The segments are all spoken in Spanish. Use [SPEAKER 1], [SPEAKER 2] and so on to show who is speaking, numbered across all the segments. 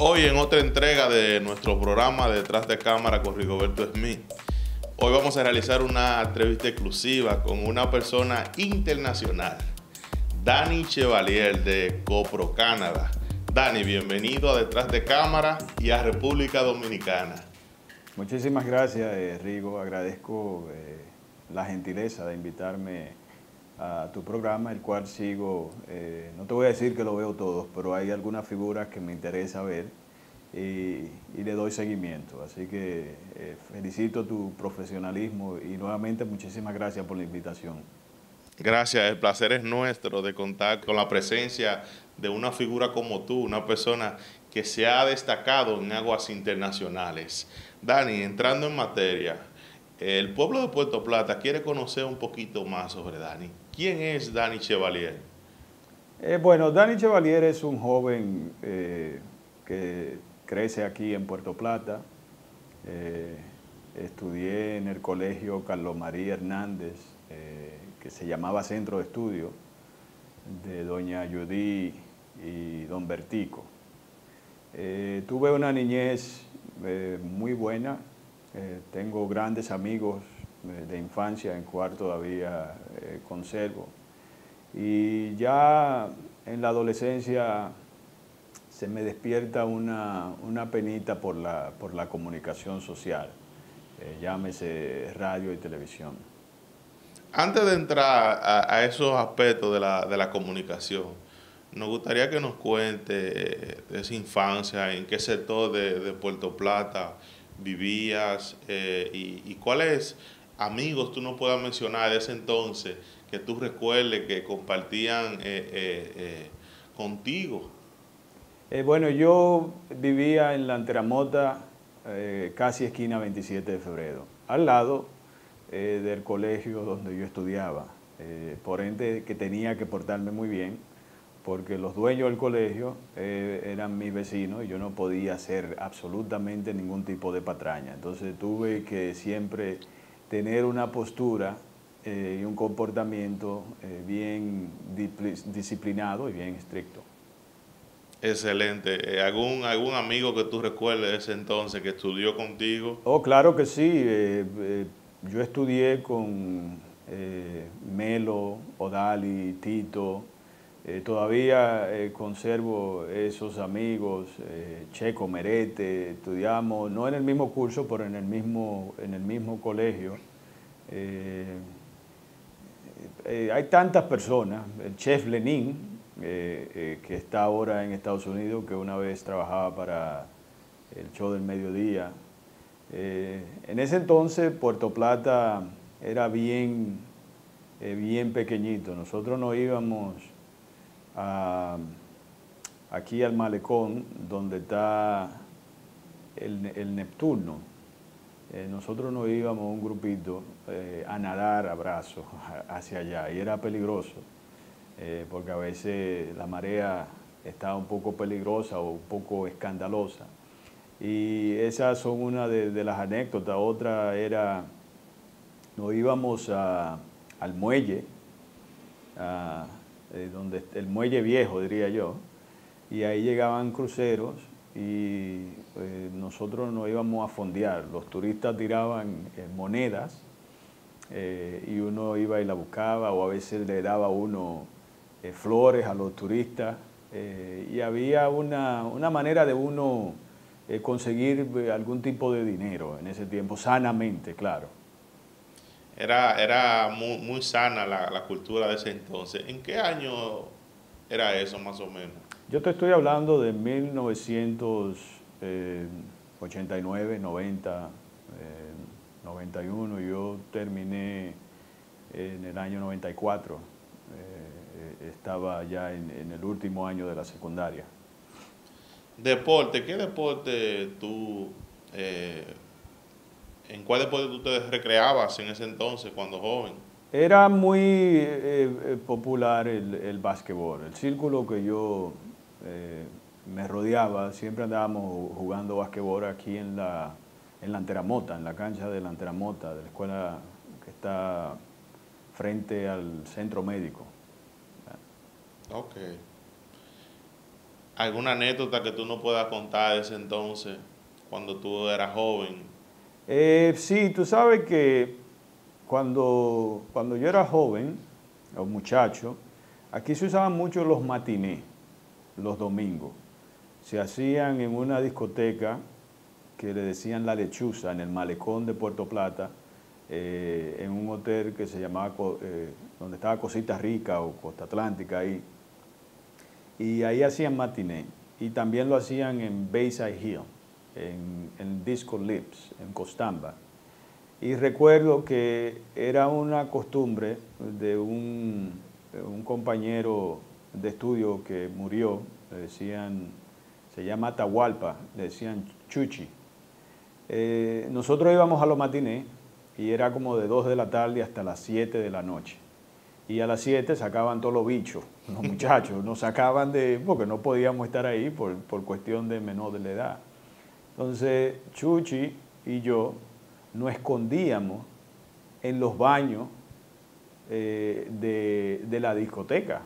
[SPEAKER 1] Hoy en otra entrega de nuestro programa Detrás de Cámara con Rigoberto Smith. Hoy vamos a realizar una entrevista exclusiva con una persona internacional, Danny Chevalier de Copro Canadá. Danny, bienvenido a Detrás de Cámara y a República Dominicana.
[SPEAKER 2] Muchísimas gracias, Rigo. Agradezco la gentileza de invitarme a tu programa, el cual sigo. No te voy a decir que lo veo todos, pero hay algunas figuras que me interesa ver y le doy seguimiento. Así que felicito tu profesionalismo y nuevamente muchísimas gracias por la invitación.
[SPEAKER 1] Gracias, el placer es nuestro de contar con la presencia de una figura como tú, una persona que se ha destacado en aguas internacionales. Danny, entrando en materia, el pueblo de Puerto Plata quiere conocer un poquito más sobre Danny. ¿Quién es Danny Chevalier?
[SPEAKER 2] Bueno, Danny Chevalier es un joven que crece aquí en Puerto Plata. Estudié en el colegio Carlos María Hernández, que se llamaba Centro de Estudio, de doña Judy y don Bertico. Tuve una niñez muy buena. Tengo grandes amigos de infancia, en cual todavía conservo. Y ya en la adolescencia se me despierta una penita por la comunicación social, llámese radio y televisión.
[SPEAKER 1] Antes de entrar a esos aspectos de la comunicación, nos gustaría que nos cuente de esa infancia, en qué sector de Puerto Plata vivías y cuáles amigos tú nos puedas mencionar de ese entonces que tú recuerdes que compartían contigo.
[SPEAKER 2] Bueno, yo vivía en la Anteramota, casi esquina 27 de febrero, al lado del colegio donde yo estudiaba. Por ende que tenía que portarme muy bien, porque los dueños del colegio eran mis vecinos y yo no podía hacer absolutamente ningún tipo de patraña. Entonces tuve que siempre tener una postura y un comportamiento bien disciplinado y bien estricto.
[SPEAKER 1] Excelente. ¿Algún amigo que tú recuerdes de ese entonces que estudió contigo?
[SPEAKER 2] Oh, claro que sí. Yo estudié con Melo, Odali, Tito. Todavía conservo esos amigos, Checo, Merete. Estudiamos, no en el mismo curso, pero en el mismo colegio. Hay tantas personas. El chef Lenin, que está ahora en Estados Unidos, que una vez trabajaba para el show del mediodía. En ese entonces Puerto Plata era bien pequeñito. Nosotros nos íbamos aquí al malecón donde está el Neptuno. Nosotros nos íbamos un grupito a nadar a brazos hacia allá y era peligroso porque a veces la marea estaba un poco peligrosa o un poco escandalosa. Y esas son una de las anécdotas. Otra era, nos íbamos al muelle, donde el muelle viejo, diría yo, y ahí llegaban cruceros y nosotros nos íbamos a fondear. Los turistas tiraban monedas y uno iba y la buscaba, o a veces le daba uno flores a los turistas y había una manera de uno conseguir algún tipo de dinero en ese tiempo, sanamente, claro.
[SPEAKER 1] Era muy sana la cultura de ese entonces. ¿En qué año era eso más o menos?
[SPEAKER 2] Yo te estoy hablando de 1989, 90, 91. Yo terminé en el año 94. Estaba ya en el último año de la secundaria.
[SPEAKER 1] Deporte, ¿qué deporte en cuál deporte tú te recreabas en ese entonces cuando joven?
[SPEAKER 2] Era muy popular el básquetbol. El círculo que yo me rodeaba, siempre andábamos jugando básquetbol aquí en la Anteramota, en la cancha de la Anteramota, de la escuela que está frente al centro médico.
[SPEAKER 1] Ok. ¿Alguna anécdota que tú nos puedas contar de ese entonces, cuando tú eras joven?
[SPEAKER 2] Sí, tú sabes que cuando yo era joven, o muchacho, aquí se usaban mucho los matinés, los domingos. Se hacían en una discoteca que le decían La Lechuza, en el malecón de Puerto Plata, en un hotel que se llamaba, donde estaba Cosita Rica o Costa Atlántica ahí. Y ahí hacían matiné. Y también lo hacían en Bayside Hill, en Disco Lips, en Costamba. Y recuerdo que era una costumbre de un compañero de estudio que murió, le decían, se llama Atahualpa, le decían Chuchi. Nosotros íbamos a los matinés y era como de 2 de la tarde hasta las 7 de la noche. Y a las 7 sacaban todos los bichos, los muchachos, nos sacaban porque no podíamos estar ahí por cuestión de menor de la edad. Entonces Chuchi y yo nos escondíamos en los baños de la discoteca.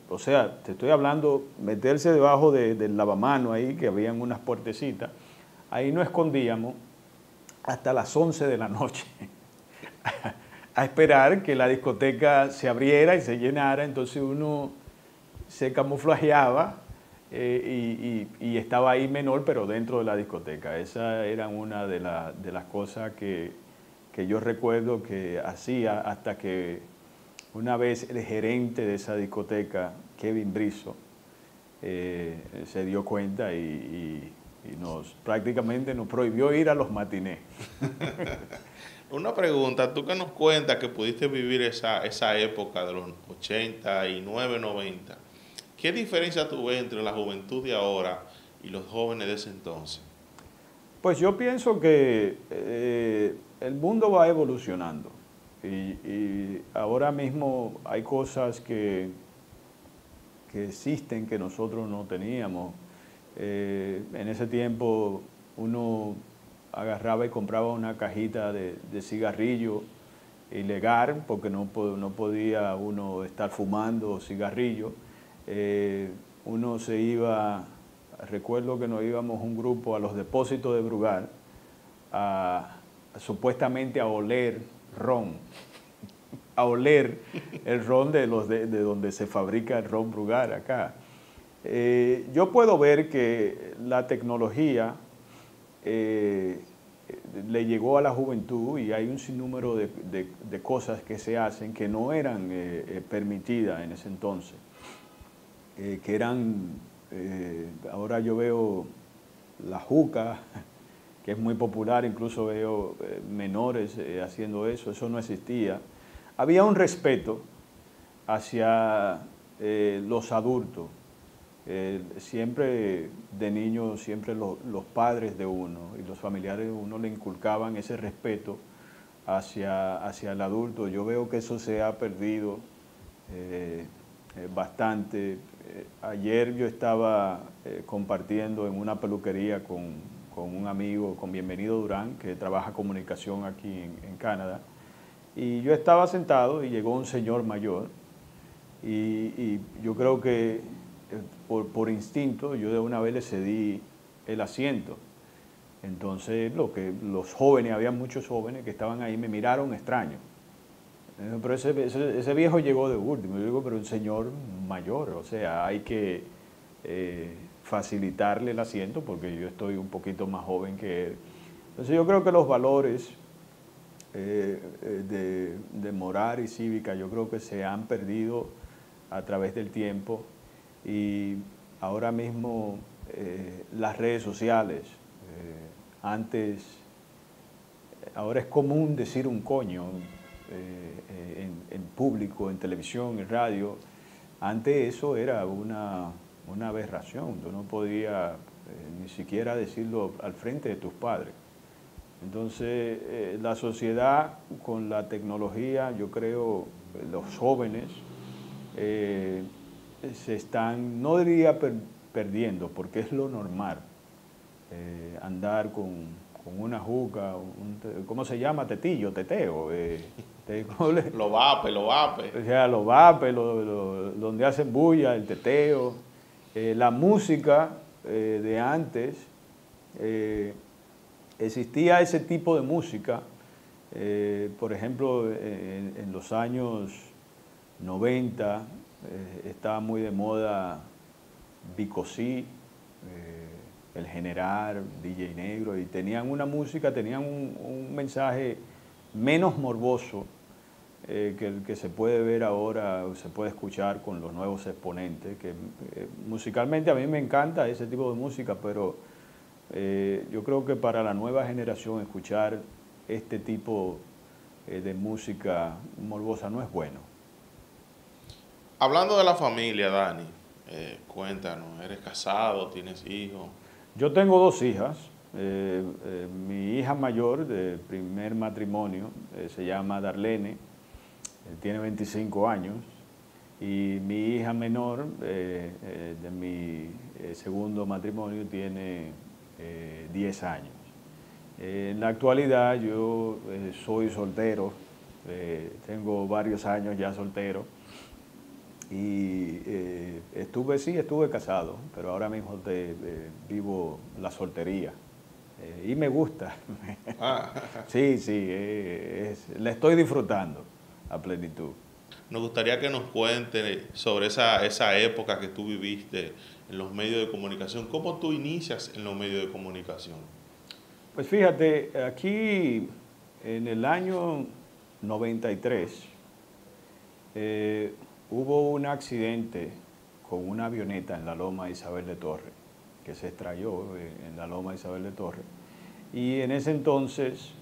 [SPEAKER 2] O sea, te estoy hablando, meterse debajo del lavamano ahí, que habían unas puertecitas, ahí nos escondíamos hasta las 11 de la noche, a esperar que la discoteca se abriera y se llenara, entonces uno se camuflajeaba y estaba ahí menor, pero dentro de la discoteca. Esa era una de las cosas que yo recuerdo que hacía hasta que una vez el gerente de esa discoteca, Kevin Brizo, se dio cuenta y prácticamente nos prohibió ir a los matinés.
[SPEAKER 1] Una pregunta, tú que nos cuentas que pudiste vivir esa época de los 89, 90, ¿qué diferencia tú ves entre la juventud de ahora y los jóvenes de ese entonces?
[SPEAKER 2] Pues yo pienso que el mundo va evolucionando y ahora mismo hay cosas que existen que nosotros no teníamos. En ese tiempo uno agarraba y compraba una cajita de cigarrillo ilegal porque no podía uno estar fumando cigarrillo. Uno se iba, recuerdo que nos íbamos un grupo a los depósitos de Brugal supuestamente a oler ron, a oler el ron de donde se fabrica el ron Brugal acá. Yo puedo ver que la tecnología le llegó a la juventud y hay un sinnúmero de cosas que se hacen que no eran permitidas en ese entonces, que eran, ahora yo veo la juca, que es muy popular, incluso veo menores haciendo eso no existía. Había un respeto hacia los adultos. Siempre de niño, siempre los padres de uno y los familiares de uno le inculcaban ese respeto hacia el adulto. Yo veo que eso se ha perdido bastante. Ayer yo estaba compartiendo en una peluquería con un amigo, con Bienvenido Durán, que trabaja comunicación aquí en Canadá, y yo estaba sentado y llegó un señor mayor y yo creo que por instinto, yo de una vez le cedí el asiento. Entonces, los jóvenes, había muchos jóvenes que estaban ahí, me miraron extraño. Pero ese viejo llegó de último. Yo digo, pero un señor mayor, o sea, hay que facilitarle el asiento porque yo estoy un poquito más joven que él. Entonces, yo creo que los valores de moral y cívica, yo creo que se han perdido a través del tiempo. Y ahora mismo las redes sociales, ahora es común decir un coño en público, en televisión, en radio. Antes eso era una aberración, tú no podías ni siquiera decirlo al frente de tus padres. Entonces la sociedad con la tecnología, yo creo, los jóvenes, se están, no diría perdiendo, porque es lo normal, andar con una juca, ¿cómo se llama? Teteo.
[SPEAKER 1] Los vapes.
[SPEAKER 2] O sea, los vapes, donde hacen bulla, el teteo. La música de antes, existía ese tipo de música, por ejemplo, en los años 90 estaba muy de moda Vico C, El General, DJ Negro, y tenían una música, tenían un mensaje menos morboso que el que se puede ver ahora, o se puede escuchar con los nuevos exponentes, que musicalmente a mí me encanta ese tipo de música, pero yo creo que para la nueva generación escuchar este tipo de música morbosa no es bueno.
[SPEAKER 1] Hablando de la familia, Dani, cuéntanos, ¿eres casado, tienes hijos?
[SPEAKER 2] Yo tengo dos hijas. Mi hija mayor de primer matrimonio se llama Darlene, tiene 25 años, y mi hija menor de mi segundo matrimonio tiene 10 años. En la actualidad yo soy soltero, tengo varios años ya soltero, y estuve casado, pero ahora mismo vivo la soltería. Y me gusta.
[SPEAKER 1] Ah,
[SPEAKER 2] Sí, sí, la estoy disfrutando a plenitud.
[SPEAKER 1] nos gustaría que nos cuentes sobre esa época que tú viviste en los medios de comunicación. ¿Cómo tú inicias en los medios de comunicación?
[SPEAKER 2] Pues fíjate, aquí en el año 93 hubo un accidente con una avioneta en la Loma Isabel de Torres, que se estrelló en la Loma Isabel de Torres. Y en ese entonces,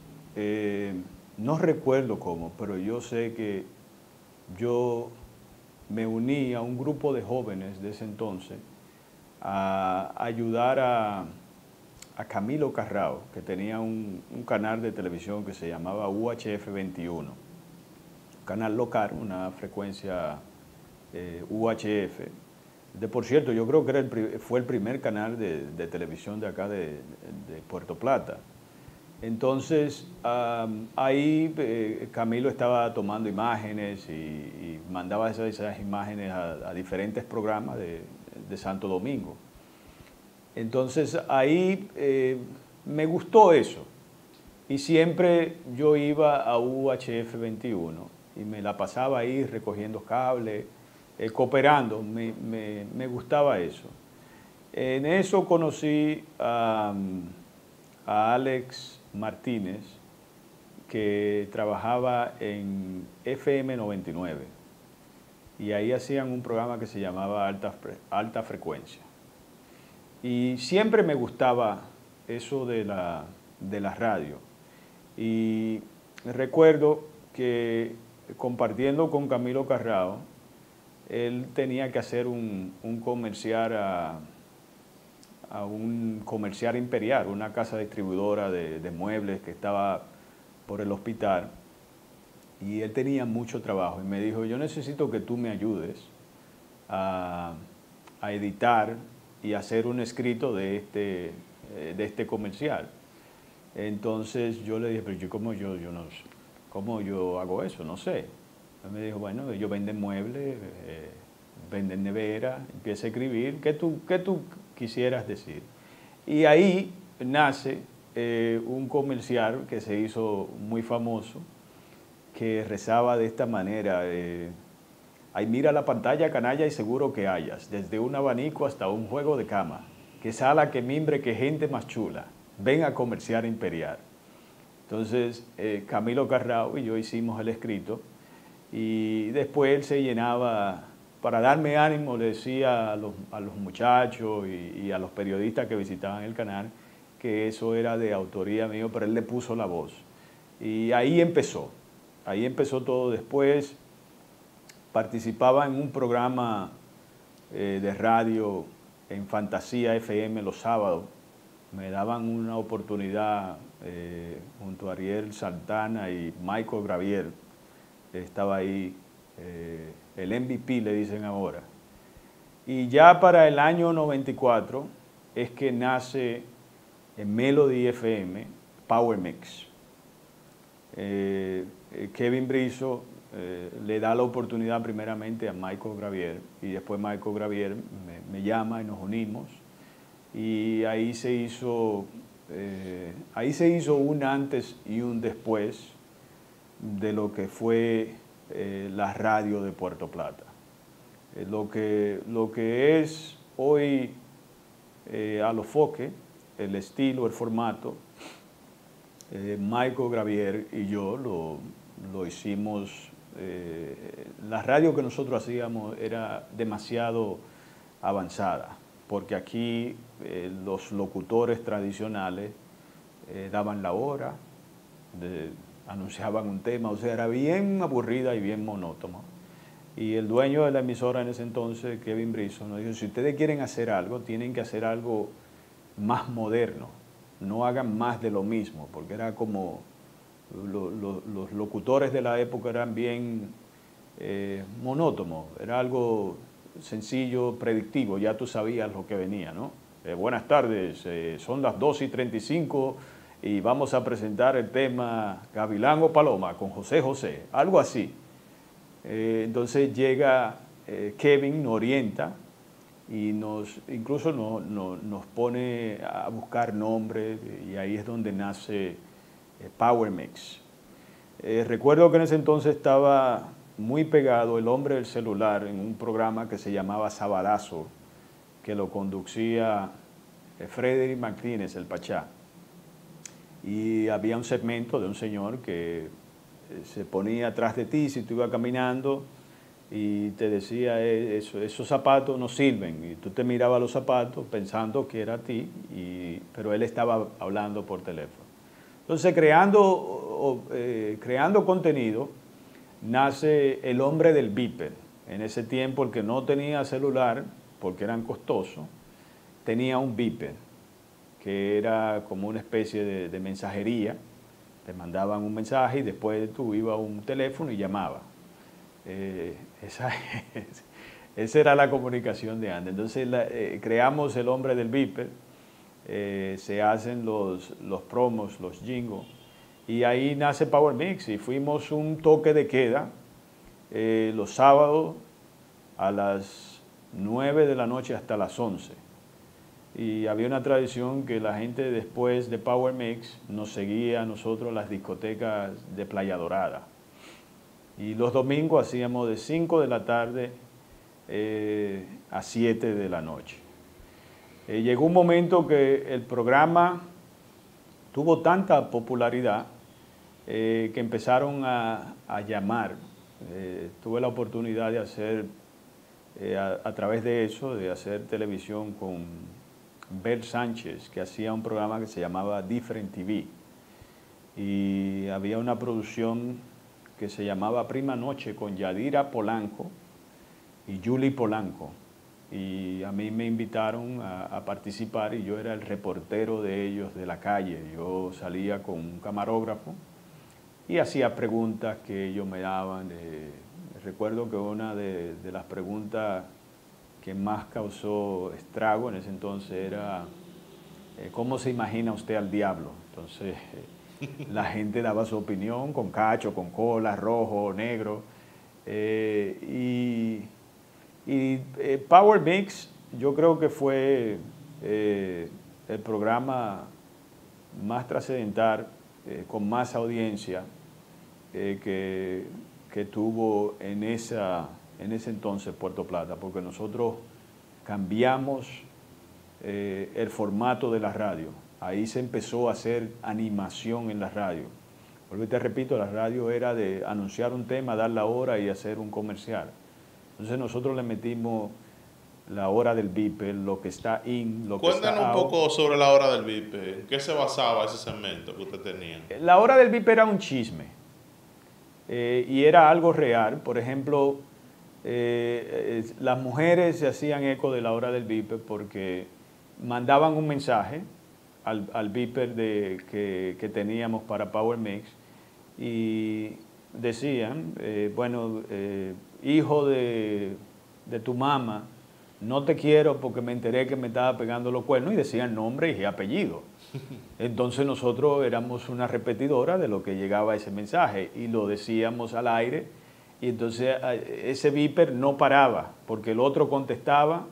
[SPEAKER 2] no recuerdo cómo, pero yo sé que yo me uní a un grupo de jóvenes de ese entonces a ayudar a Camilo Carrao, que tenía un canal de televisión que se llamaba UHF 21, un canal local, una frecuencia UHF. Por cierto, yo creo que fue el primer canal de televisión de acá de Puerto Plata. Entonces, ahí Camilo estaba tomando imágenes y mandaba esas imágenes a diferentes programas de Santo Domingo. Entonces, ahí me gustó eso. Y siempre yo iba a UHF 21 y me la pasaba ahí recogiendo cables, cooperando, me gustaba eso. En eso conocí a Alex Martínez, que trabajaba en FM 99, y ahí hacían un programa que se llamaba Alta Frecuencia. Y siempre me gustaba eso de la radio. Y recuerdo que compartiendo con Camilo Carrao, él tenía que hacer un comercial a un comercial imperial, una casa distribuidora de muebles que estaba por el hospital, y él tenía mucho trabajo y me dijo, yo necesito que tú me ayudes a editar y hacer un escrito de este comercial. Entonces yo le dije, pero ¿cómo yo hago eso? No sé. Él me dijo, bueno, ellos venden muebles, venden nevera, empieza a escribir, ¿qué tú quisieras decir? Y ahí nace un comercial que se hizo muy famoso, que rezaba de esta manera, ahí mira la pantalla, canalla, y seguro que hayas, desde un abanico hasta un juego de cama, que sala, que mimbre, que gente más chula, ven a comerciar imperial. Entonces Camilo Carrao y yo hicimos el escrito, y después él se llenaba, para darme ánimo, le decía a los muchachos y a los periodistas que visitaban el canal que eso era de autoría mío, pero él le puso la voz. Y ahí empezó todo. Después participaba en un programa de radio en Fantasía FM los sábados. Me daban una oportunidad junto a Ariel Santana y Michael Gravier. Estaba ahí, el MVP le dicen ahora. Y ya para el año 94 es que nace en Melody FM Power Mix. Kevin Brizo le da la oportunidad primeramente a Michael Gravier, y después Michael Gravier me llama y nos unimos. Y ahí se hizo un antes y un después de lo que fue la radio de Puerto Plata. Lo que es hoy Alofoque, el estilo, el formato, Michael Gravier y yo lo hicimos. La radio que nosotros hacíamos era demasiado avanzada, porque aquí los locutores tradicionales daban la hora, anunciaban un tema, o sea, era bien aburrida y bien monótono. Y el dueño de la emisora en ese entonces, Kevin Brisson, nos dijo, si ustedes quieren hacer algo, tienen que hacer algo más moderno, no hagan más de lo mismo, porque era como, los locutores de la época eran bien monótonos, era algo sencillo, predictivo, ya tú sabías lo que venía, ¿no? Buenas tardes, son las 2:35 y vamos a presentar el tema Gavilán o Paloma con José José, algo así. Entonces llega Kevin, nos orienta y incluso nos pone a buscar nombres, y ahí es donde nace Power Mix. Recuerdo que en ese entonces estaba muy pegado El Hombre del Celular en un programa que se llamaba Sabadazo, que lo conducía Frederick Martínez, el Pachá. Y había un segmento de un señor que se ponía atrás de ti si tú ibas caminando y te decía, esos zapatos no sirven. Y tú te mirabas los zapatos pensando que era a ti, pero él estaba hablando por teléfono. Entonces, creando contenido, nace El Hombre del Beeper. En ese tiempo, el que no tenía celular, porque eran costosos, tenía un beeper, que era como una especie de mensajería. Te mandaban un mensaje y después tú ibas a un teléfono y llamabas. Esa era la comunicación de antes. Entonces creamos El Hombre del Beeper, se hacen los promos, los jingles, y ahí nace Power Mix, y fuimos un toque de queda los sábados a las 9 de la noche hasta las 11. Y había una tradición que la gente después de Power Mix nos seguía a nosotros las discotecas de Playa Dorada. Y los domingos hacíamos de 5 de la tarde a 7 de la noche. Llegó un momento que el programa tuvo tanta popularidad que empezaron a llamar. Tuve la oportunidad de hacer, a través de eso, de hacer televisión con Bel Sánchez, que hacía un programa que se llamaba Different TV. Y había una producción que se llamaba Prima Noche con Yadira Polanco y Julie Polanco. Y a mí me invitaron a participar, y yo era el reportero de ellos de la calle. Yo salía con un camarógrafo y hacía preguntas que ellos me daban. Recuerdo que una de las preguntas que más causó estrago en ese entonces era ¿cómo se imagina usted al diablo? Entonces la gente daba su opinión, con cacho, con cola, rojo, negro. Power Mix yo creo que fue el programa más trascendental, con más audiencia que tuvo en ese entonces Puerto Plata, porque nosotros cambiamos el formato de la radio. Ahí se empezó a hacer animación en la radio. Porque te repito, la radio era de anunciar un tema, dar la hora y hacer un comercial. Entonces nosotros le metimos la hora del beeper, lo que está in, lo que está out.
[SPEAKER 1] Cuéntanos un poco sobre la hora del beeper. ¿En qué se basaba ese segmento que usted tenía?
[SPEAKER 2] La hora del beeper era un chisme. Y era algo real. Por ejemplo, las mujeres se hacían eco de la hora del beeper porque mandaban un mensaje al beeper que teníamos para Power Mix, y decían, hijo de tu mamá, no te quiero porque me enteré que me estaba pegando los cuernos, y decían nombre y apellido. Entonces nosotros éramos una repetidora de lo que llegaba ese mensaje y lo decíamos al aire, y entonces ese beeper no paraba porque el otro contestaba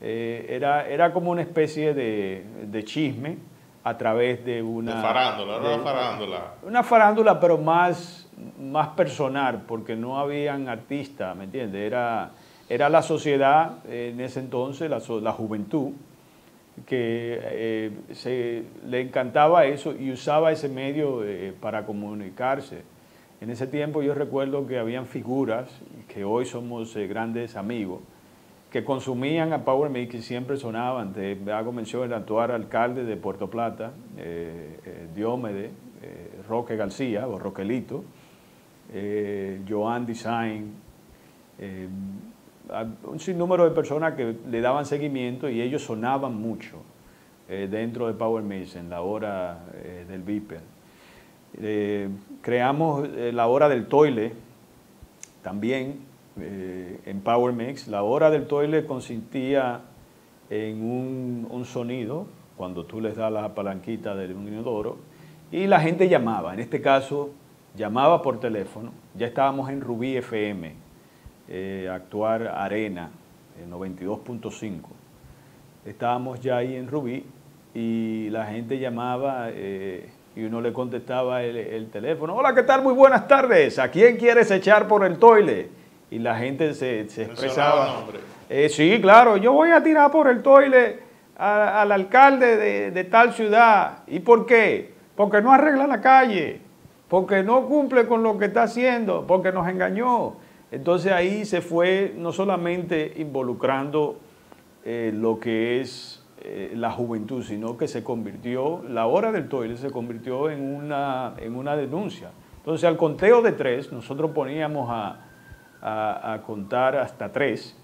[SPEAKER 2] Era como una especie de chisme a través de una...
[SPEAKER 1] De farándula, era una farándula.
[SPEAKER 2] Una farándula, pero más personal, porque no habían artistas, ¿me entiendes? Era la sociedad en ese entonces, la juventud, que le encantaba eso y usaba ese medio para comunicarse. En ese tiempo yo recuerdo que habían figuras, que hoy somos grandes amigos, que consumían a Power Mix y siempre sonaban. Te hago mención del actual alcalde de Puerto Plata, Diomedes, Roque García, o Roquelito, Joan Design, un sinnúmero de personas que le daban seguimiento y ellos sonaban mucho dentro de Power Mix en la hora del Viper. Creamos la hora del toile también en Power Mix. La hora del toile consistía en un sonido cuando tú les das la palanquita de un inodoro y la gente llamaba. En este caso llamaba por teléfono. Ya estábamos en Rubí FM, actuar Arena, 92.5. Estábamos ya ahí en Rubí y la gente llamaba y uno le contestaba el teléfono. Hola, ¿qué tal? Muy buenas tardes. ¿A quién quieres echar por el toile? Y la gente se expresaba. Sí, claro, yo voy a tirar por el toile al alcalde de tal ciudad. ¿Y por qué? Porque no arregla la calle, porque no cumple con lo que está haciendo, porque nos engañó. Entonces ahí se fue no solamente involucrando lo que es la juventud, sino que se convirtió, la hora del toile se convirtió en una denuncia. Entonces al conteo de 3, nosotros poníamos a contar hasta 3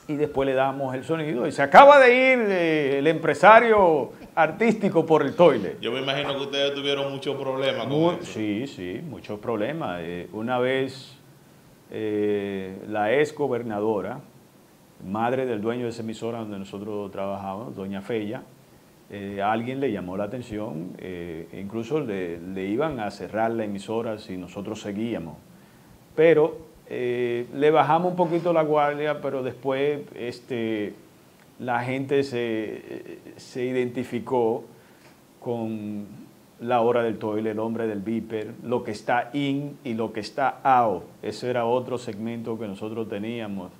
[SPEAKER 2] y después le dábamos el sonido y se acaba de ir el empresario artístico por el toile.
[SPEAKER 1] Yo me imagino que ustedes tuvieron muchos problemas con eso.
[SPEAKER 2] Sí, muchos problemas. Una vez la ex gobernadora, madre del dueño de esa emisora donde nosotros trabajamos, doña Fella, alguien le llamó la atención, incluso le iban a cerrar la emisora si nosotros seguíamos. Pero le bajamos un poquito la guardia, pero después la gente se identificó con la hora del toile, el hombre del Viper, lo que está in y lo que está out. Ese era otro segmento que nosotros teníamos.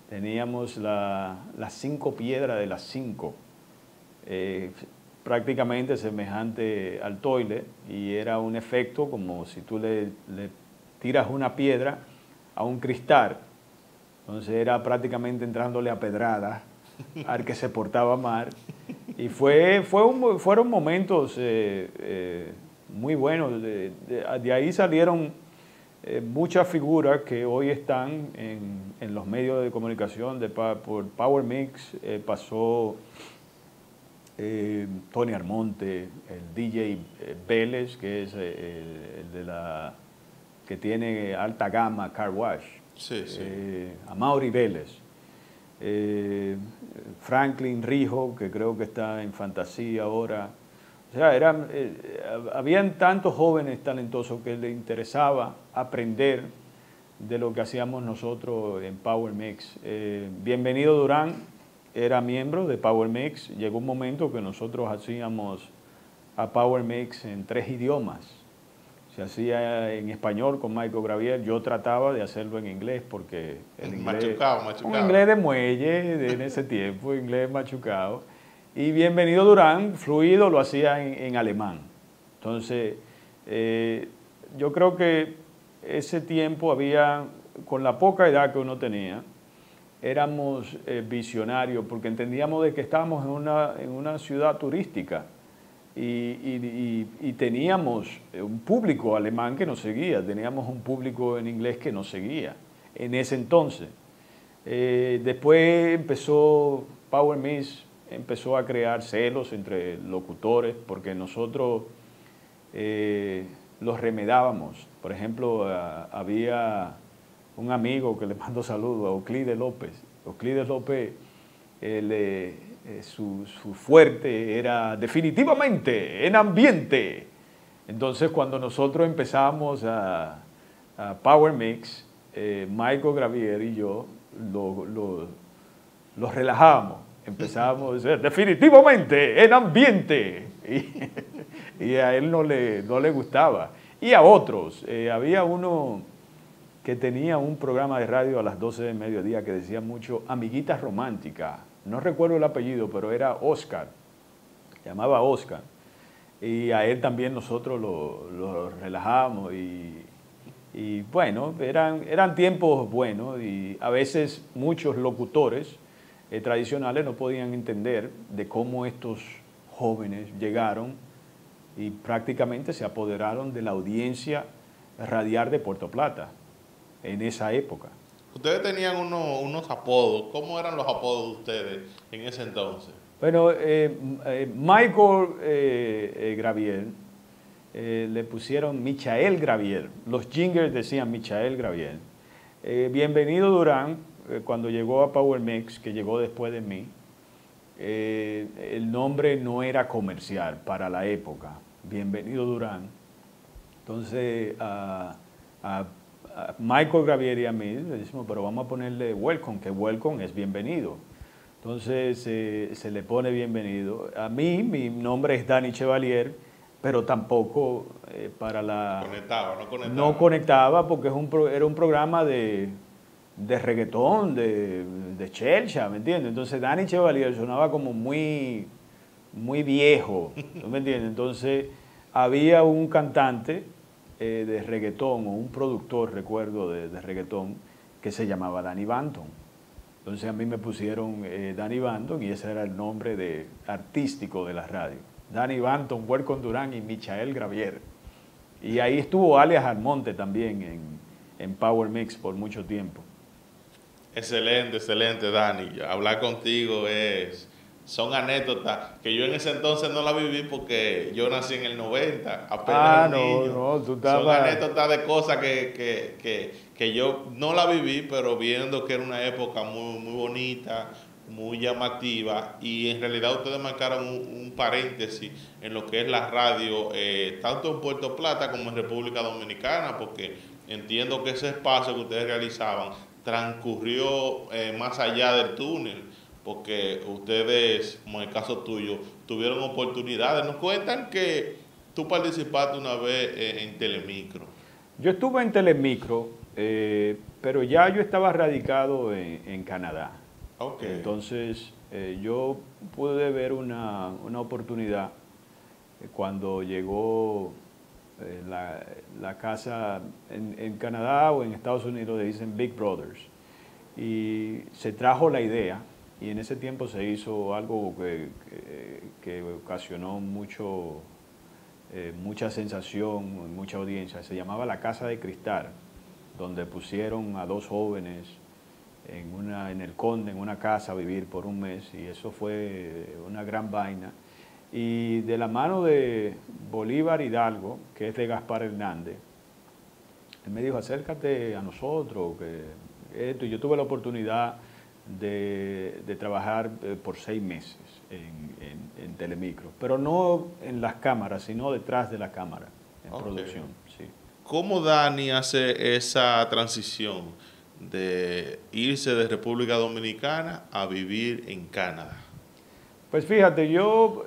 [SPEAKER 2] Teníamos las 5 piedras de las 5, prácticamente semejante al toile, y era un efecto como si tú le tiras una piedra a un cristal. Entonces era prácticamente entrándole a pedradas al que se portaba mal. Y fueron momentos muy buenos. De ahí salieron muchas figuras que hoy están en los medios de comunicación. Por Power Mix pasó Tony Armonte, el DJ Vélez, que es el que tiene alta gama, Car Wash.
[SPEAKER 1] Sí.
[SPEAKER 2] Amaury Vélez. Franklin Rijo, que creo que está en Fantasía ahora. O sea, habían tantos jóvenes talentosos que les interesaba aprender de lo que hacíamos nosotros en Power Mix. Bienvenido Durán era miembro de Power Mix. Llegó un momento que nosotros hacíamos a Power Mix en 3 idiomas. Se hacía en español con Michael Gravier. Yo trataba de hacerlo en inglés porque el inglés... Machucado. Un inglés de muelle en ese tiempo, inglés machucado. Y Bienvenido Durán, fluido, lo hacía en alemán. Entonces, yo creo que ese tiempo había, con la poca edad que uno tenía, éramos visionarios porque entendíamos de que estábamos en una ciudad turística y teníamos un público alemán que nos seguía, teníamos un público en inglés que nos seguía en ese entonces. Después empezó Power Mix, empezó a crear celos entre locutores porque nosotros los remedábamos. Por ejemplo, había un amigo que le mando saludos, a Euclides López. Euclides López, su fuerte era definitivamente en ambiente. Entonces, cuando nosotros empezamos a Power Mix, Michael Gravier y yo los relajábamos. Empezábamos a decir, definitivamente, en ambiente. Y a él no le gustaba. Y a otros. Había uno que tenía un programa de radio a las 12 del mediodía que decía mucho Amiguita Romántica. No recuerdo el apellido, pero era Oscar. Llamaba Oscar. Y a él también nosotros lo relajábamos y bueno, eran tiempos buenos y a veces muchos locutores tradicionales no podían entender de cómo estos jóvenes llegaron y prácticamente se apoderaron de la audiencia radial de Puerto Plata en esa época.
[SPEAKER 1] Ustedes tenían unos apodos. ¿Cómo eran los apodos de ustedes en ese entonces?
[SPEAKER 2] Bueno, Michael Gravier, le pusieron Michael Gravier. Los jingles decían Michael Gravier. Bienvenido Durán, cuando llegó a Power Mix, que llegó después de mí, el nombre no era comercial para la época. Bienvenido Durán. Entonces, a Michael Gravier y a mí le decimos, pero vamos a ponerle welcome, que welcome es bienvenido. Entonces se le pone bienvenido. A mí, mi nombre es Dani Chevalier, pero tampoco para la... No conectaba porque era un programa de reggaetón, de chelcha, ¿me entiendes? Entonces Dani Chevalier sonaba como muy viejo, ¿me entiendes? Entonces había un cantante de reggaetón o un productor, recuerdo, de reggaetón, que se llamaba Danny Banton. Entonces a mí me pusieron Danny Banton y ese era el nombre artístico de la radio. Danny Banton, Welcome Durán y Michael Gravier. Y ahí estuvo alias Almonte también en Power Mix por mucho tiempo.
[SPEAKER 1] Excelente, excelente, Dani. Hablar contigo son anécdotas que yo en ese entonces no la viví porque yo nací en el 90, apenas un niño.
[SPEAKER 2] Tú estabas...
[SPEAKER 1] Son anécdotas de cosas que yo no la viví, pero viendo que era una época muy, muy bonita, muy llamativa, y en realidad ustedes marcaron un paréntesis en lo que es la radio, tanto en Puerto Plata como en República Dominicana, porque entiendo que ese espacio que ustedes realizaban transcurrió más allá del túnel, porque ustedes, como en el caso tuyo, tuvieron oportunidades. Nos cuentan que tú participaste una vez en Telemicro.
[SPEAKER 2] Yo estuve en Telemicro, pero ya yo estaba radicado en Canadá.
[SPEAKER 1] Okay.
[SPEAKER 2] Entonces, yo pude ver una oportunidad cuando llegó la casa en Canadá o en Estados Unidos, le dicen Big Brothers. Y se trajo la idea, y en ese tiempo se hizo algo que ocasionó mucha sensación, mucha audiencia. Se llamaba La Casa de Cristal, donde pusieron a dos jóvenes en el Conde, en una casa, a vivir por un mes, y eso fue una gran vaina. Y de la mano de Bolívar Hidalgo, que es de Gaspar Hernández, él me dijo, acércate a nosotros, que esto. Y yo tuve la oportunidad de trabajar por 6 meses en Telemicro, pero no en las cámaras, sino detrás de la cámara, en producción. Sí.
[SPEAKER 1] ¿Cómo Dani hace esa transición de irse de República Dominicana a vivir en Canadá?
[SPEAKER 2] Pues fíjate, yo,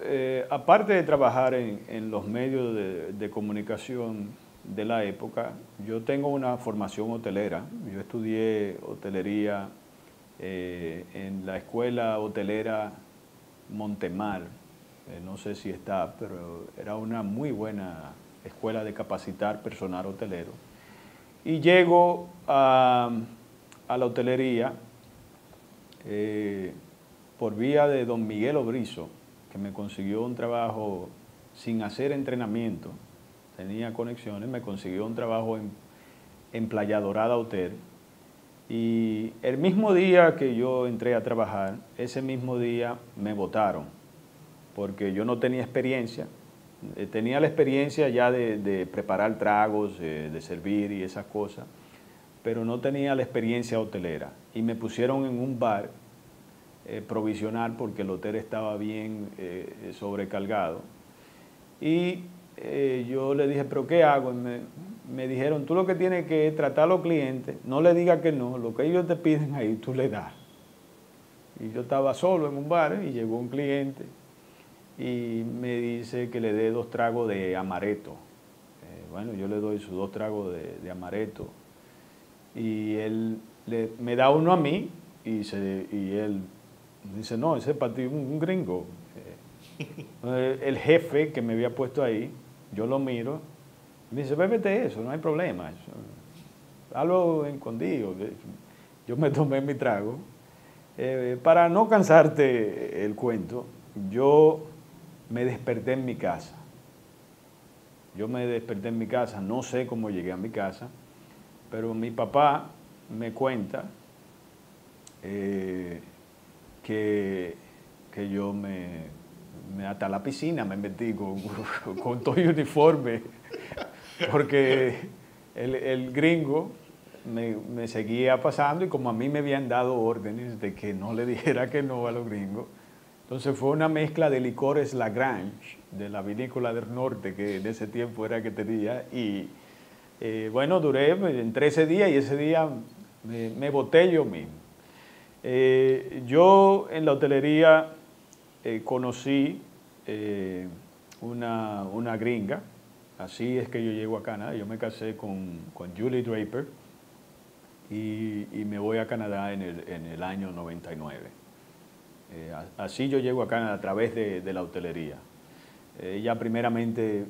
[SPEAKER 2] aparte de trabajar en los medios de comunicación de la época, yo tengo una formación hotelera. Yo estudié hotelería en la escuela hotelera Montemar. No sé si está, pero era una muy buena escuela de capacitar personal hotelero. Y llego a la hotelería por vía de don Miguel Obrizo, que me consiguió un trabajo sin hacer entrenamiento, tenía conexiones, me consiguió un trabajo en Playa Dorada Hotel. Y el mismo día que yo entré a trabajar, ese mismo día me botaron, porque yo no tenía experiencia. Tenía la experiencia ya de preparar tragos, de servir y esas cosas, pero no tenía la experiencia hotelera. Y me pusieron en un bar provisional porque el hotel estaba bien sobrecargado. Y yo le dije, ¿pero qué hago? Y me dijeron, tú lo que tienes que tratar a los clientes, no le digas que no, lo que ellos te piden ahí tú le das. Y yo estaba solo en un bar y llegó un cliente y me dice que le dé 2 tragos de amaretto. Bueno, yo le doy sus 2 tragos de amaretto y él me da uno a mí y él dice, no, ese es para ti, un gringo. El jefe que me había puesto ahí, yo lo miro, y me dice, bébete eso, no hay problema. Hazlo escondido. Yo me tomé mi trago. Para no cansarte el cuento, yo me desperté en mi casa. Yo me desperté en mi casa, no sé cómo llegué a mi casa, pero mi papá me cuenta que yo hasta la piscina me metí con todo el uniforme, porque el gringo me seguía pasando y como a mí me habían dado órdenes de que no le dijera que no a los gringos, entonces fue una mezcla de licores Lagrange, de la vinícola del norte, que en ese tiempo era que tenía, y bueno, duré en 13 días y ese día me boté yo mismo. Yo en la hotelería conocí una gringa, así es que yo llego a Canadá. Yo me casé con Julie Draper y me voy a Canadá en el año 99. Así yo llego a Canadá a través de la hotelería. Ella primeramente,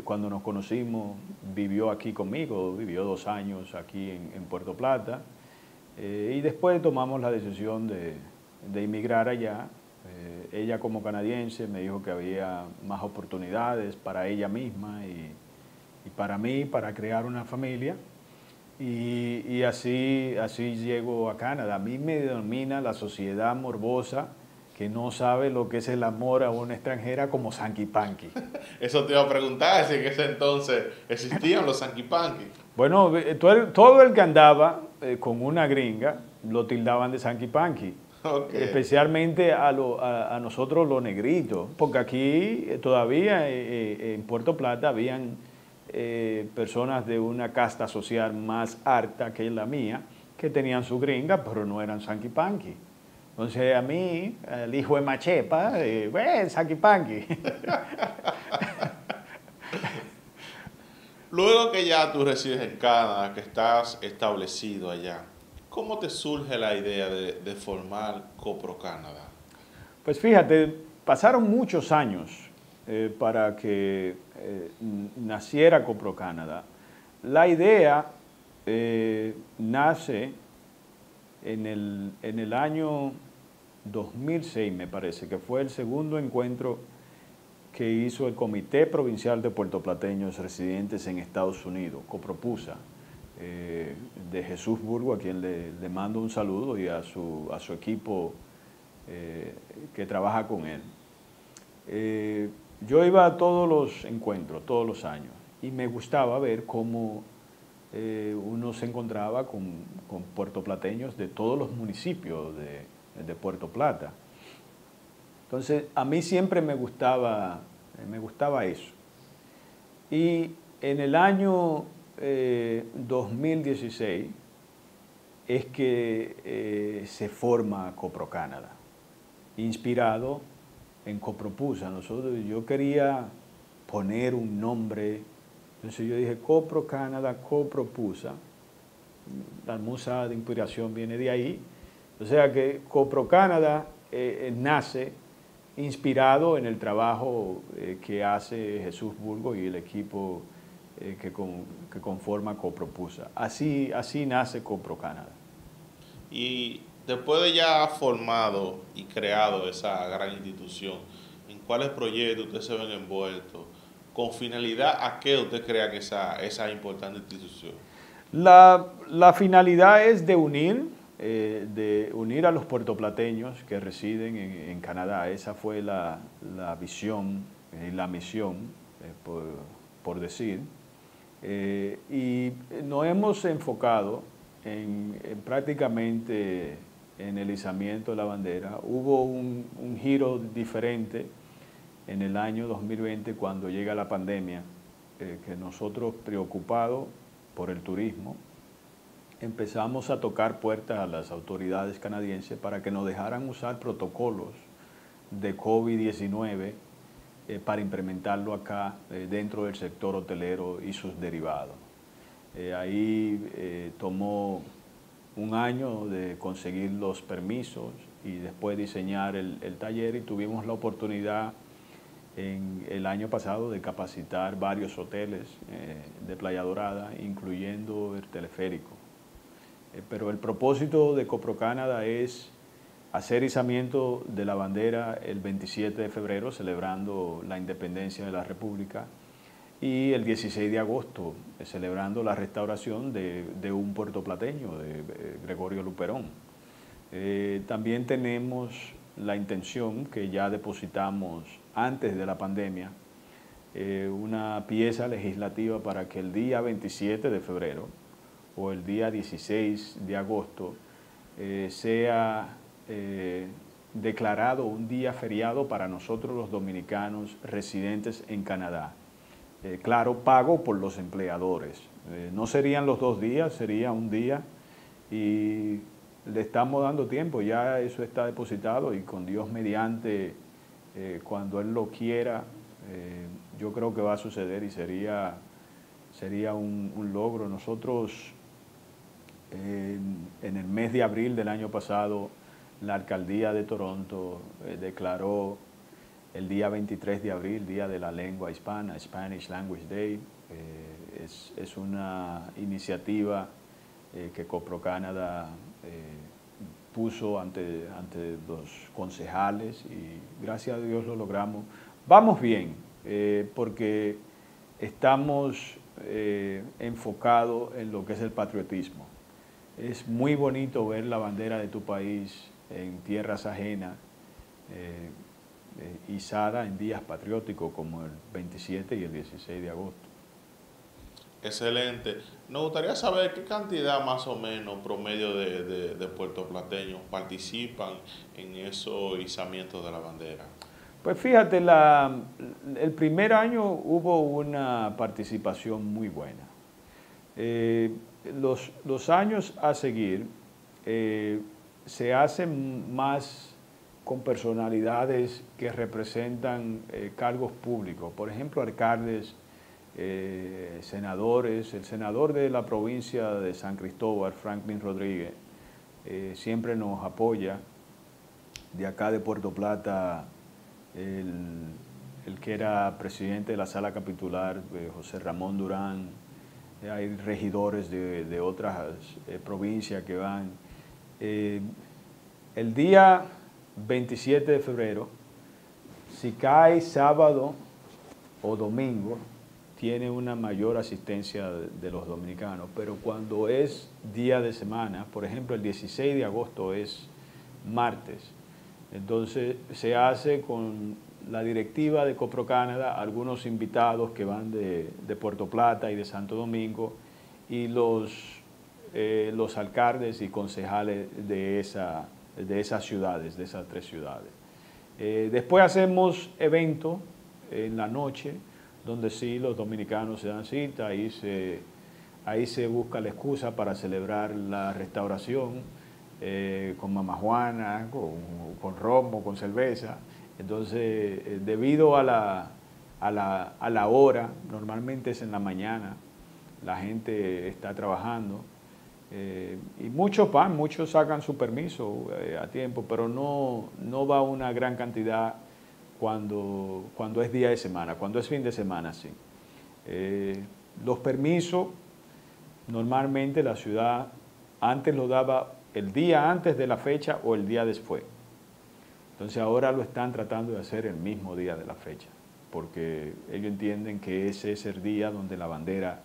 [SPEAKER 2] cuando nos conocimos, vivió aquí conmigo, vivió 2 años aquí en Puerto Plata, y después tomamos la decisión de emigrar allá. Ella como canadiense me dijo que había más oportunidades para ella misma y para mí, para crear una familia, y así llego a Canadá. A mí me denomina la sociedad morbosa que no sabe lo que es el amor a una extranjera como Sanky Panky.
[SPEAKER 1] Eso te iba a preguntar, si en ese entonces existían los Sanky Panky.
[SPEAKER 2] Bueno, todo el que andaba con una gringa lo tildaban de Sanky Panky. Okay. Especialmente a nosotros los negritos, porque aquí todavía en Puerto Plata habían personas de una casta social más alta que la mía, que tenían su gringa, pero no eran Sanky Panky. Entonces a mí, el hijo de Machepa, Sanky Panky.
[SPEAKER 1] Luego que ya tú resides en Canadá, que estás establecido allá, ¿cómo te surge la idea de formar Copro Canadá?
[SPEAKER 2] Pues fíjate, pasaron muchos años para que naciera Copro Canadá. La idea nace en el año 2006, me parece, que fue el segundo encuentro que hizo el Comité Provincial de Puertoplateños Residentes en Estados Unidos, COPROPUSA, de Jesús Burgo, a quien le mando un saludo, y a su equipo que trabaja con él. Yo iba a todos los encuentros, todos los años, y me gustaba ver cómo uno se encontraba con puertoplateños de todos los municipios de Puerto Plata. Entonces, a mí siempre me gustaba eso. Y en el año 2016 es que se forma Copro Canadá, inspirado en COPROPUSA. Yo quería poner un nombre, entonces yo dije Copro Canadá, COPROPUSA. La musa de inspiración viene de ahí. O sea que Copro Canadá nace inspirado en el trabajo que hace Jesús Burgo y el equipo que conforma COPROPUSA. Así nace Copro Canadá.
[SPEAKER 1] Y después de ya formado y creado esa gran institución, ¿en cuáles proyectos ustedes se ven envueltos? ¿Con finalidad a qué usted crea que esa importante institución?
[SPEAKER 2] La finalidad es de unir a los puertoplateños que residen en Canadá. Esa fue la visión y la misión, por decir. Y nos hemos enfocado en prácticamente en el izamiento de la bandera. Hubo un giro diferente en el año 2020 cuando llega la pandemia, que nosotros preocupados por el turismo, empezamos a tocar puertas a las autoridades canadienses para que nos dejaran usar protocolos de COVID-19 para implementarlo acá dentro del sector hotelero y sus derivados. Ahí tomó un año de conseguir los permisos y después diseñar el taller, y tuvimos la oportunidad en el año pasado de capacitar varios hoteles de Playa Dorada, incluyendo el teleférico. Pero el propósito de CoproCanada es hacer izamiento de la bandera el 27 de febrero, celebrando la independencia de la República, y el 16 de agosto, celebrando la restauración de un puertoplateño, de Gregorio Luperón. También tenemos la intención, que ya depositamos antes de la pandemia, una pieza legislativa para que el día 27 de febrero o el día 16 de agosto sea declarado un día feriado para nosotros los dominicanos residentes en Canadá. Claro, pago por los empleadores. No serían los 2 días, sería un día, y le estamos dando tiempo, ya eso está depositado, y con Dios mediante, cuando Él lo quiera, yo creo que va a suceder y sería un logro. Nosotros en el mes de abril del año pasado, la alcaldía de Toronto declaró el día 23 de abril, Día de la Lengua Hispana, Spanish Language Day. Es una iniciativa que CoproCanada puso ante los concejales, y gracias a Dios lo logramos. Vamos bien, porque estamos enfocados en lo que es el patriotismo. Es muy bonito ver la bandera de tu país en tierras ajenas, izada en días patrióticos como el 27 y el 16 de agosto.
[SPEAKER 1] Excelente. Nos gustaría saber qué cantidad más o menos promedio de puertoplateños participan en esos izamientos de la bandera.
[SPEAKER 2] Pues fíjate, el primer año hubo una participación muy buena. Los años a seguir se hacen más con personalidades que representan cargos públicos, por ejemplo, alcaldes, senadores. El senador de la provincia de San Cristóbal, Franklin Rodríguez, siempre nos apoya. De acá de Puerto Plata, el que era presidente de la sala capitular, José Ramón Durán. Hay regidores de otras provincias que van. El día 27 de febrero, si cae sábado o domingo, tiene una mayor asistencia de los dominicanos, pero cuando es día de semana, por ejemplo, el 16 de agosto es martes, entonces se hace con la directiva de CoproCanada, algunos invitados que van de Puerto Plata y de Santo Domingo, y los alcaldes y concejales de esas ciudades, de esas 3 ciudades. Después hacemos eventos en la noche, donde sí los dominicanos se dan cita, ahí se busca la excusa para celebrar la restauración, con Mama Juana, con romo, con cerveza. Entonces, debido a la hora, normalmente es en la mañana, la gente está trabajando, y muchos van, muchos sacan su permiso a tiempo, pero no va una gran cantidad cuando es día de semana. Cuando es fin de semana, sí. Los permisos, normalmente la ciudad antes lo daba el día antes de la fecha o el día después. Entonces ahora lo están tratando de hacer el mismo día de la fecha, porque ellos entienden que ese es el día donde la bandera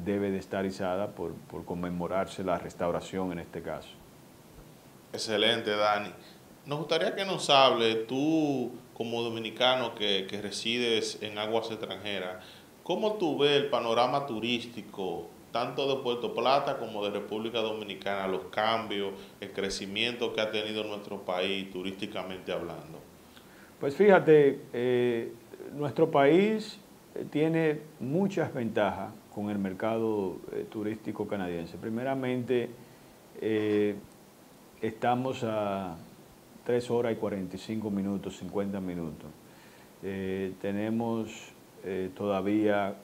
[SPEAKER 2] debe de estar izada por conmemorarse la restauración en este caso.
[SPEAKER 1] Excelente, Dani. Nos gustaría que nos hable, tú como dominicano que resides en aguas extranjeras, ¿cómo tú ves el panorama turístico, tanto de Puerto Plata como de República Dominicana, los cambios, el crecimiento que ha tenido nuestro país turísticamente hablando?
[SPEAKER 2] Pues fíjate, nuestro país tiene muchas ventajas con el mercado turístico canadiense. Primeramente, estamos a 3 horas y 45 minutos, 50 minutos. Tenemos todavía,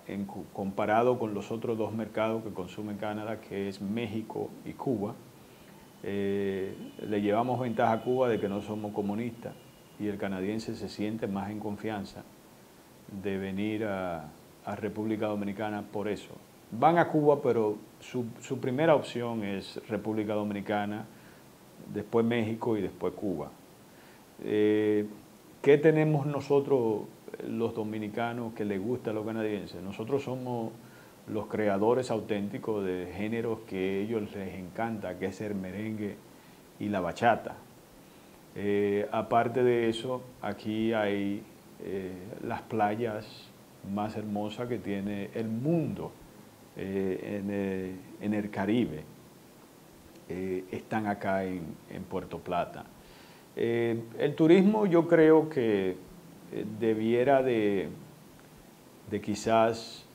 [SPEAKER 2] comparado con los otros dos mercados que consume Canadá, que es México y Cuba, le llevamos ventaja a Cuba de que no somos comunistas y el canadiense se siente más en confianza de venir a República Dominicana por eso. Van a Cuba, pero su primera opción es República Dominicana, después México y después Cuba. ¿Qué tenemos nosotros los dominicanos que les gusta a los canadienses? Nosotros somos los creadores auténticos de géneros que a ellos les encanta, que es el merengue y la bachata. Aparte de eso, aquí hay las playas más hermosas que tiene el mundo en el Caribe. Están acá en Puerto Plata. El turismo yo creo que debiera de quizás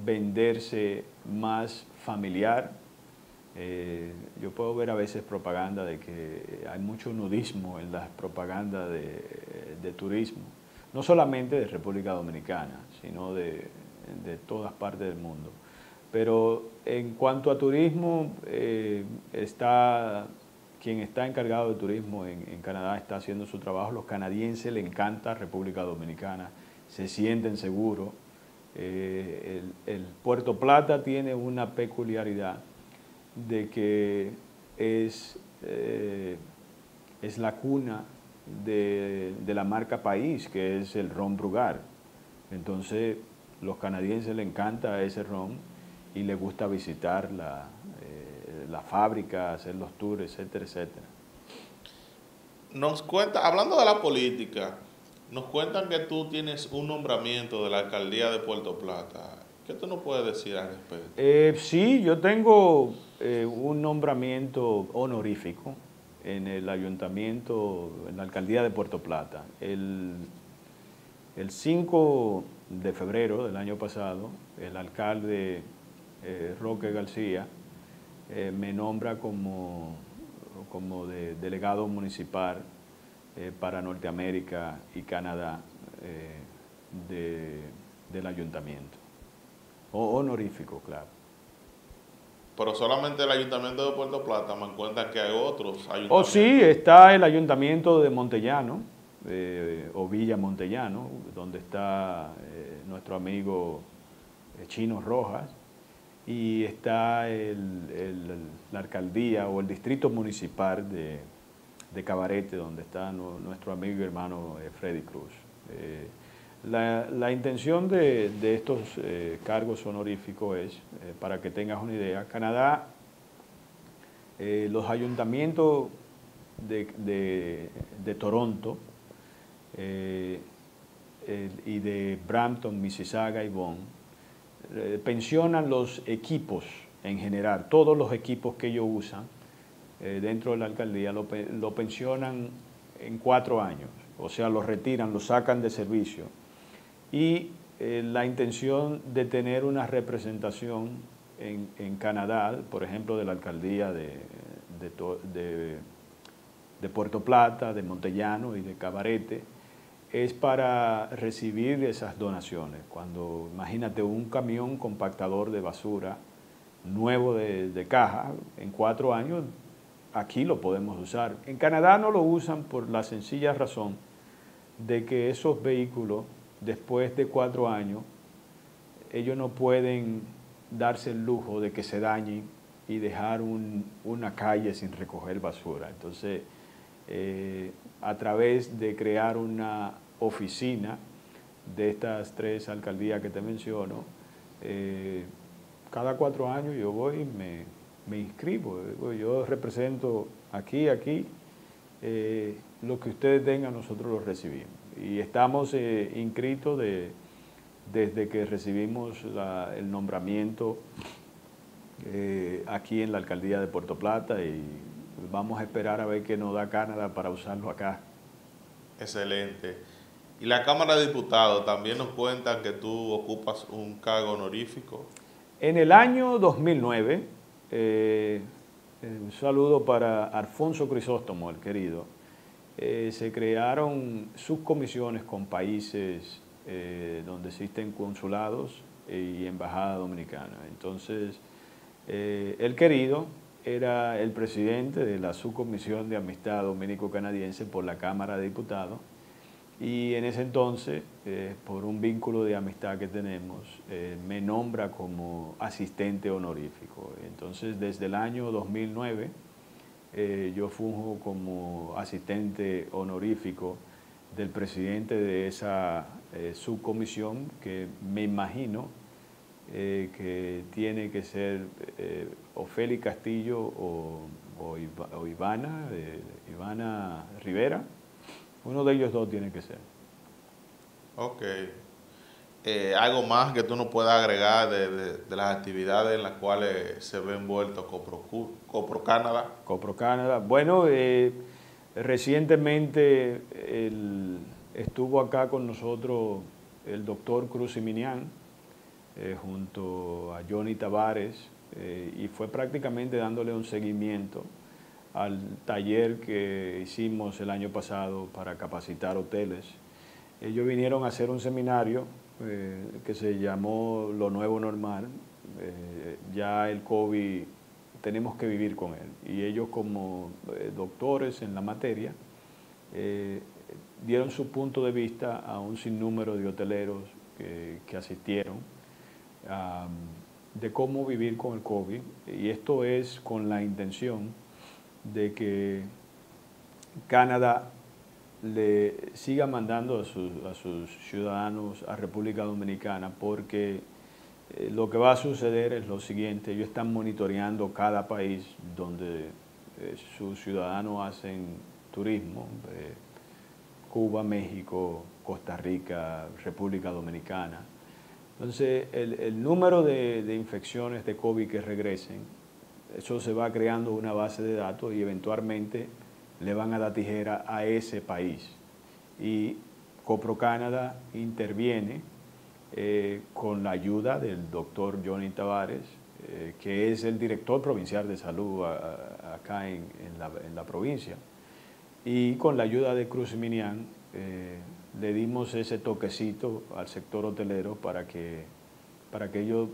[SPEAKER 2] venderse más familiar. Yo puedo ver a veces propaganda de que hay mucho nudismo en las propagandas de turismo, no solamente de República Dominicana, sino de todas partes del mundo. Pero en cuanto a turismo, quien está encargado de turismo en Canadá está haciendo su trabajo. Los canadienses les encanta República Dominicana, se sienten seguros. El Puerto Plata tiene una peculiaridad de que es la cuna de la marca país, que es el ron Brugal. Entonces, los canadienses les encanta ese ron y les gusta visitar la fábrica, hacer los tours, etcétera, etcétera.
[SPEAKER 1] Nos cuenta, hablando de la política, nos cuentan que tú tienes un nombramiento de la alcaldía de Puerto Plata. ¿Qué tú nos puedes decir al respecto?
[SPEAKER 2] Sí, yo tengo un nombramiento honorífico en el ayuntamiento, en la alcaldía de Puerto Plata. El 5 de febrero del año pasado, el alcalde Roque García me nombra como delegado municipal para Norteamérica y Canadá del ayuntamiento. Honorífico, claro.
[SPEAKER 1] Pero solamente el ayuntamiento de Puerto Plata, me cuentan que hay otros ayuntamientos.
[SPEAKER 2] Oh, sí, está el ayuntamiento de Montellano, o Villa Montellano, donde está nuestro amigo Chino Rojas, y está la alcaldía o el distrito municipal de Cabarete, donde está nuestro amigo y hermano Freddy Cruz. La intención de estos cargos honoríficos es, para que tengas una idea, Canadá, los ayuntamientos de Toronto y de Brampton, Mississauga y Vaughan pensionan los equipos en general, todos los equipos que ellos usan dentro de la alcaldía lo pensionan en 4 años, o sea, los retiran, los sacan de servicio. Y la intención de tener una representación en Canadá, por ejemplo, de la alcaldía de Puerto Plata, de Montellano y de Cabarete, es para recibir esas donaciones. Cuando, imagínate, un camión compactador de basura nuevo de caja, en 4 años, aquí lo podemos usar. En Canadá no lo usan por la sencilla razón de que esos vehículos, después de 4 años, ellos no pueden darse el lujo de que se dañen y dejar una calle sin recoger basura. Entonces, a través de crear una oficina de estas 3 alcaldías que te menciono, cada 4 años yo voy y me inscribo. Yo represento aquí, lo que ustedes tengan nosotros lo recibimos. Y estamos inscritos desde que recibimos el nombramiento aquí en la alcaldía de Puerto Plata, y vamos a esperar a ver qué nos da Canadá para usarlo acá.
[SPEAKER 1] Excelente. Y la Cámara de Diputados también nos cuentan que tú ocupas un cargo honorífico.
[SPEAKER 2] En el año 2009, un saludo para Alfonso Crisóstomo, el querido, se crearon subcomisiones con países donde existen consulados y embajada dominicana. Entonces, el querido era el presidente de la subcomisión de amistad dominico-canadiense por la Cámara de Diputados, y en ese entonces, por un vínculo de amistad que tenemos, me nombra como asistente honorífico. Entonces, desde el año 2009, yo funjo como asistente honorífico del presidente de esa subcomisión, que me imagino que tiene que ser Ofeli Castillo o Ivana Rivera. Uno de ellos dos tiene que ser.
[SPEAKER 1] Ok. ¿Algo más que tú nos puedas agregar de las actividades en las cuales se ve envuelto Copro Canadá?
[SPEAKER 2] Copro Canadá. Bueno, recientemente estuvo acá con nosotros el doctor Cruz Siminián, junto a Johnny Tavares, y fue prácticamente dándole un seguimiento al taller que hicimos el año pasado para capacitar hoteles. Ellos vinieron a hacer un seminario que se llamó Lo Nuevo Normal. Ya el COVID tenemos que vivir con él, y ellos, como doctores en la materia, dieron su punto de vista a un sinnúmero de hoteleros que asistieron, de cómo vivir con el COVID, y esto es con la intención de que Canadá le siga mandando a sus ciudadanos a República Dominicana, porque lo que va a suceder es lo siguiente: ellos están monitoreando cada país donde sus ciudadanos hacen turismo, Cuba, México, Costa Rica, República Dominicana. Entonces, el número de infecciones de COVID que regresen, eso se va creando una base de datos, y eventualmente le van a dar tijera a ese país. Y Copro Canadá interviene con la ayuda del doctor Johnny Tavares, que es el director provincial de salud acá en la provincia. Y con la ayuda de Cruz Minian, le dimos ese toquecito al sector hotelero para que ellos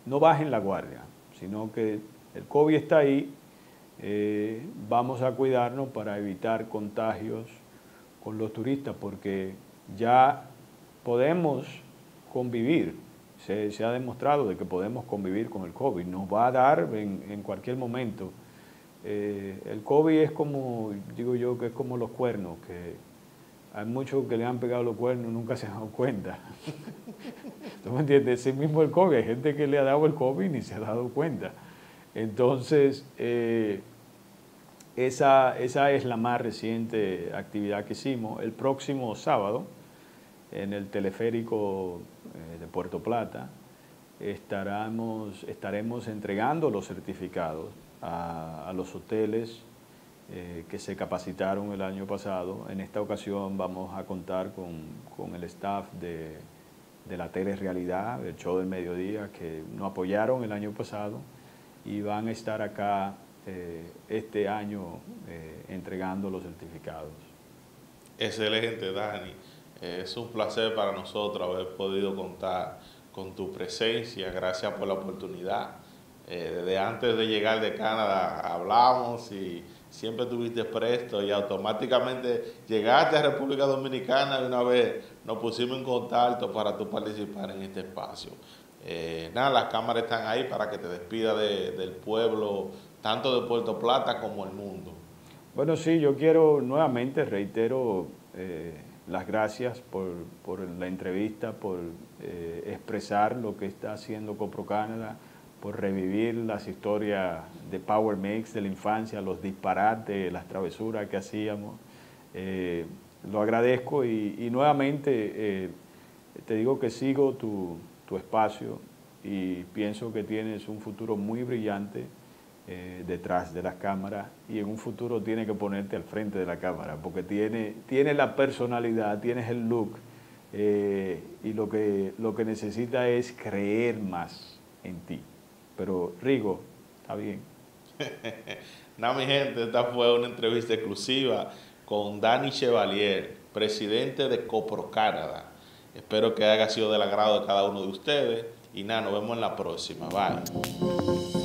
[SPEAKER 2] no bajen la guardia, sino que el COVID está ahí, vamos a cuidarnos para evitar contagios con los turistas, porque ya podemos convivir, se ha demostrado de que podemos convivir con el COVID, nos va a dar en cualquier momento. El COVID es como, digo yo, que es como los cuernos, que hay muchos que le han pegado los cuernos y nunca se han dado cuenta. ¿Tú me entiendes? Ese mismo el COVID, hay gente que le ha dado el COVID y ni se ha dado cuenta. Entonces, esa es la más reciente actividad que hicimos. El próximo sábado, en el teleférico de Puerto Plata, estaremos entregando los certificados a los hoteles que se capacitaron el año pasado. En esta ocasión vamos a contar con el staff de la Telerealidad, del Show del Mediodía, que nos apoyaron el año pasado, y van a estar acá este año entregando los certificados.
[SPEAKER 1] Excelente, Dani. Es un placer para nosotros haber podido contar con tu presencia. Gracias por la oportunidad. Desde antes de llegar de Canadá hablamos y siempre estuviste presto, y automáticamente llegaste a República Dominicana y una vez nos pusimos en contacto para tú participar en este espacio. Nada, las cámaras están ahí para que te despidas del pueblo, tanto de Puerto Plata como el mundo.
[SPEAKER 2] Bueno, sí, yo quiero nuevamente, reitero las gracias por la entrevista, por expresar lo que está haciendo Copro Canadá, por revivir las historias de Power Mix de la infancia, los disparates, las travesuras que hacíamos. Lo agradezco, y nuevamente te digo que sigo tu espacio, y pienso que tienes un futuro muy brillante detrás de las cámaras, y en un futuro tienes que ponerte al frente de la cámara, porque tiene la personalidad, tienes el look, y lo que necesita es creer más en ti. pero Rigo, está bien.
[SPEAKER 1] Nada, mi gente, esta fue una entrevista exclusiva con Danny Chevalier, presidente de Copro Canadá. Espero que haya sido del agrado de cada uno de ustedes y nada, nos vemos en la próxima. Bye.